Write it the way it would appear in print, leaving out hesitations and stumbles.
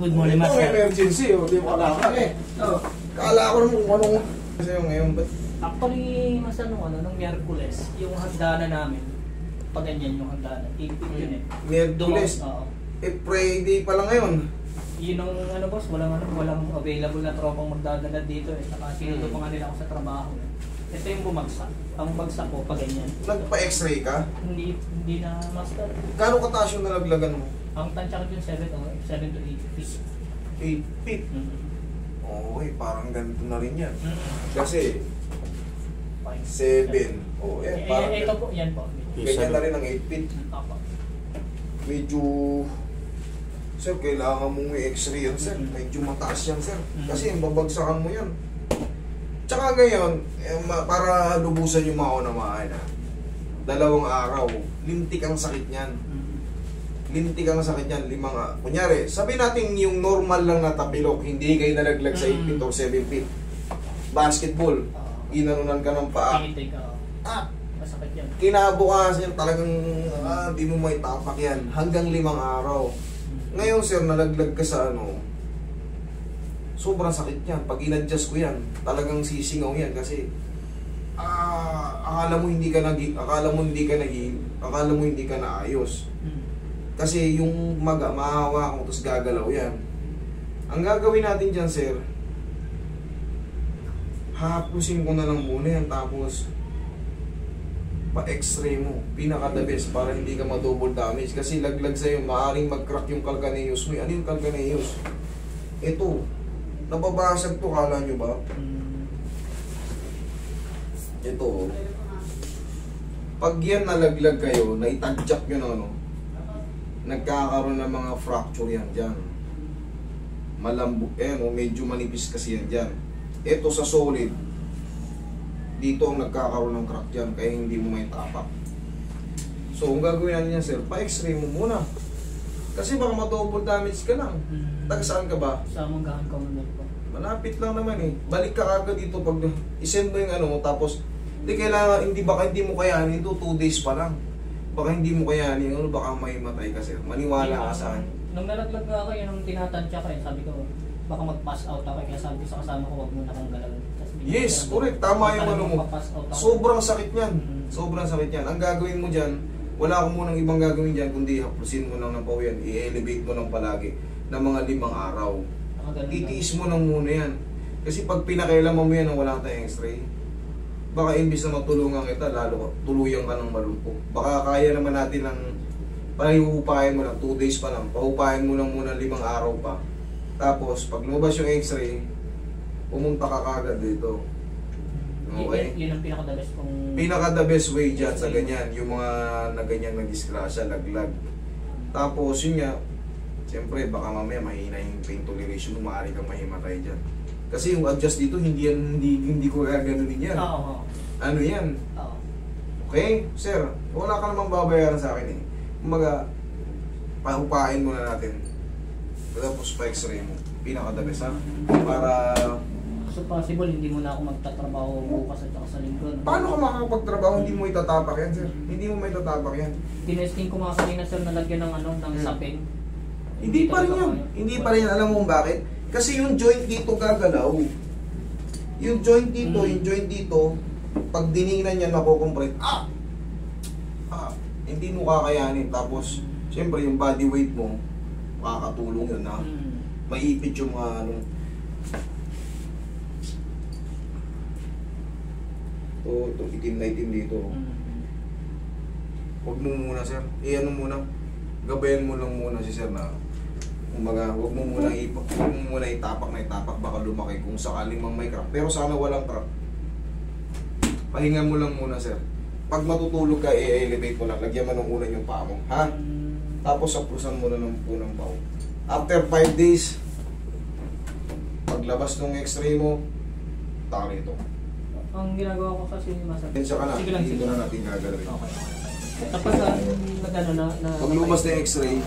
Good morning, Ito, Master. emergency, di ba wala ka eh. Kala ko naman kung anong... Kasi yung ngayon, ba't? Actually, Master, nung Miyerkules, yung hagdanan namin, pag ganyan yung hagdanan, 8 yun eh. Miyerkules? Oo. Friday pa lang ngayon. Yun ang boss, walang available na tropang magdadala dito eh. Saka sinuto pa nga nila ako sa trabaho eh. Ito yung bumagsak. Ang bagsak ko, pag ganyan. Nagpa-x-ray ka? Hindi na, Master. Gano'ng kataas yung nalaglagan mo? Ang tansya ko yung 7 to 8 feet. 8 feet? Okay, parang ganito na rin yan. Kasi, 7. Oh, yan, parang... Ito po, yan po. Ganyan na rin ang 8 feet. Opo. Medyo... Sir, kailangan mong i-x-ray yan, sir. Medyo mataas yan, sir. Kasi babagsakan mo yan. Tsaka ngayon, para lubusan yung maunawaan, 2 araw, lintik ang sakit niyan. Lintik ang sakit niyan, 5... Kunyari, sabi natin yung normal lang na tapilok, hindi kayo nalaglag sa 8 feet or 7 feet. Basketball, ginanunan ka ng paa. Masakit yan. Kinabukasan talagang di mo may tapak yan. Hanggang 5 araw. Ngayon, sir, nalaglag ka sa sobrang sakit yan. Pag in-adjust ko yan, talagang sisingaw yan kasi akala mo hindi ka naayos. Kasi yung mahahawa ko tapos gagalaw yan. Ang gagawin natin dyan, sir, hahapusin ko na lang muna yan tapos pa-x-ray mo. Pinaka-the best para hindi ka ma-double damage. Kasi laglag sa'yo, maaaring mag-crack yung calcaneus mo. Ano yung calcaneus? Ito. Nababasag to, kala nyo ba? Ito. Pag yan nalaglag kayo, naitadjak nyo na nagkakaroon ng mga fracture yan dyan. Malambot. Medyo manipis kasi yan dyan. Ito sa solid. Dito ang nagkakaroon ng crack dyan, kaya hindi mo may tapak. So, ang gagawin natin yan, sir, pa-x-ray mo muna. Kasi baka ma-double damage ka lang. Taga saan ka ba? Sa Manggahan ko po. Malapit lang naman eh. Balik ka agad dito pag isend mo yung tapos baka hindi mo kayanin ito, 2 days pa lang. Baka hindi mo kayanin, baka may matay ka, sir. Maniwala ka saan. Nung nalaglag nga ako, yung tinatansya ko sabi ko, baka mag-pass out ako, kaya sabi ko sa kasama ko, wag mo na kang galaw. Yes, correct. Tama yung mo. Sobrang sakit yan. Sobrang sakit yan. Ang gagawin mo dyan, wala akong munang ibang gagawin dyan, kundi hapusin mo lang ng pawian, i-elevate mo lang palagi ng mga 5 araw. Titiis mo lang muna yan. Kasi pag pinakailaman mo yan na wala tayong x-ray, baka imbis na matulungan kita, lalo tuluyan ka ng malumpo. Baka kaya naman natin ng pahihupahin mo lang, 2 days pa lang, pahupahin mo lang muna 5 araw pa. Tapos, pag lumabas yung x-ray, pumunta ka kagad dito. Okay? Yun ang pinaka-the best kong... Pinaka-the best way dyan sa ganyan. Yung mga na ganyan na disgrasya, laglag. Tapos, yun nga, siyempre, baka mamaya mahina yung pain toleration mo, maaari kang mahimatay dyan. Kasi yung adjust dito, hindi ko gaganunin yan. Oo. Ano yan? Oo. Okay? Sir, wala ka namang babayaran sa akin eh. Kumaga, pahupain muna natin. Tapos pa-x-ray mo. Pinaka-the best, ha? Para... So possible, hindi mo na ako magtatrabaho bukas at saka sa linggo. Paano ka makakapagtrabaho? Hindi mo itatapak yan, sir. Hindi mo may tatapak yan. Tinesting ko mga kanina, sir, nalagyan ng ng sapin. Hindi pa rin yan. Hindi pa rin yan. Alam mo bakit? Kasi yung joint dito gagalaw. Yung joint dito, yung joint dito, pag dininan yan, makukompress. Hindi mo kakayanin. Tapos, siyempre, yung body weight mo, makakatulong yun, ha? Maipit yung mga ito itim na itim dito. Huwag mo muna, sir. Muna. Gabayan mo lang muna si sir na huwag mo muna itapak na itapak, baka lumaki kung sakaling mang may crack. Pero sana walang crack. Pahinga mo lang muna, sir. Pag matutulog ka, i-elevate mo lang. Lagyan mo ng unan yung paa mo. Ha? Tapos saplusan mo na ng punang pao. After 5 days, paglabas ng x-ray mo, taka ito. Ang ginagawa ko kasi masabi. Tensya ka na, Sige lang, dito sige. na natin gagalawin. Okay. Tapos pag lumas na yung x-ray,